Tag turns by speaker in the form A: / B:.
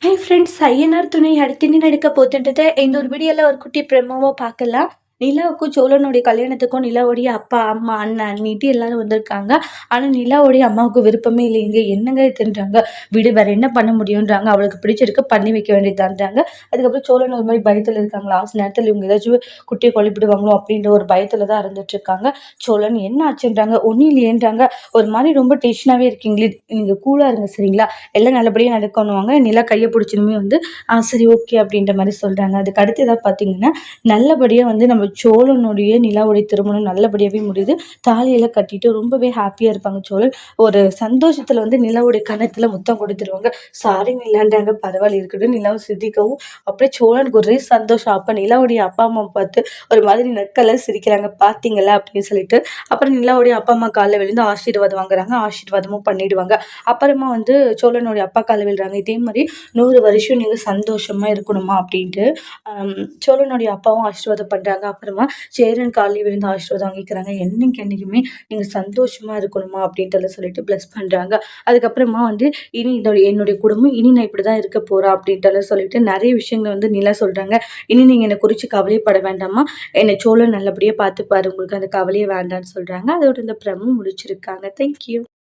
A: Hi friends, Ayyanar துணை அடுத்து என்ன நடக்க போகுதுன்றத இந்த ஒரு வீடியோல ஒரு குட்டி ப்ரெமோவா பார்க்கலாம். நிலாவுக்கும் சோழனுடைய கல்யாணத்துக்கும் நிலாவுடைய அப்பா, அம்மா, அண்ணன், அண்ணிட்டு எல்லாரும் வந்திருக்காங்க. ஆனா நிலாவுடைய அம்மாவுக்கு விருப்பமே இல்லைங்க. என்னங்க இதுன்றாங்க. விடு, வேற என்ன பண்ண முடியுன்றாங்க. அவளுக்கு பிடிச்சிருக்கு, பண்ணி வைக்க வேண்டியதுதான்றாங்க. அதுக்கப்புறம் சோழன் ஒரு மாதிரி பயத்துல இருக்காங்க. லாஸ்ட் நேரத்துல இவங்க ஏதாச்சும் குட்டியை கொழுப்பிடுவாங்களோ அப்படின்ற ஒரு பயத்துல தான் இருந்துட்டு இருக்காங்க. சோழன் என்ன ஆச்சுன்றாங்க. ஒன்னும் இல்லையேன்றாங்க. ஒரு மாதிரி ரொம்ப டென்ஷனாவே இருக்கீங்களே, நீங்க கூலா இருங்க சரிங்களா, எல்லாம் நல்லபடியா நடக்கணுவாங்க. நிலா கையை பிடிச்சதுமே வந்து சரி ஓகே அப்படின்ற மாதிரி சொல்றாங்க. அதுக்கு அடுத்து ஏதாவது பார்த்தீங்கன்னா, நல்லபடியா வந்து நம்ம சோழனுடைய நிலாவுடைய திருமணம் நல்லபடியாவே முடியுது. தாலியெல்லாம் கட்டிட்டு ரொம்பவே ஹாப்பியா இருப்பாங்க சோழன். ஒரு சந்தோஷத்துல வந்து நிலாவுடைய கன்னத்துல முத்தம் கொடுத்துருவாங்க. சாரி நிலான்றாங்க. பரவாயில்ல இருக்கட்டும். நிலாவை சித்திக்கவும் அப்படியே சோழனுக்கு ஒரே சந்தோஷம். அப்ப நிலாவுடைய அப்பா அம்மா பார்த்து ஒரு மாதிரி நக்கலா சிரிக்கிறாங்க. பாத்தீங்களா அப்படின்னு சொல்லிட்டு. அப்புறம் நிலாவுடைய அப்பா அம்மா காலில் விழுந்து ஆசீர்வாதம் வாங்குறாங்க. ஆசீர்வாதமும் பண்ணிடுவாங்க. அப்புறமா வந்து சோழனுடைய அப்பா காலில் விழுறாங்க. இதே மாதிரி 100 வருஷம் நீங்க சந்தோஷமா இருக்கணுமா அப்படின்ட்டு சோழனுடைய அப்பாவும் ஆசீர்வாதம் பண்றாங்க. அப்புறமா சேரன் காலில் விழுந்து ஆசீர்வாதம் வாங்கிக்கிறாங்க. என்னைக்கு என்னைக்குமே நீங்க சந்தோஷமா இருக்கணுமா அப்படின்ட்டு சொல்லிட்டு பிளஸ் பண்றாங்க. அதுக்கப்புறமா வந்து இனி என்னுடைய குடும்பம் இனி நான் இப்படிதான் இருக்க போறேன் அப்படின்ட்டு சொல்லிட்டு நிறைய விஷயங்கள் வந்து நிலா சொல்றாங்க. இனி நீங்க என்னை குறிச்சு கவலைப்பட வேண்டாமா, என்னை சோழன் நல்லபடியா பார்த்துப்பாரு, உங்களுக்கு அந்த கவலையே வேண்டாம்னு சொல்றாங்க. அதோட இந்த பிரமும் முடிச்சிருக்காங்க. தேங்க்யூ.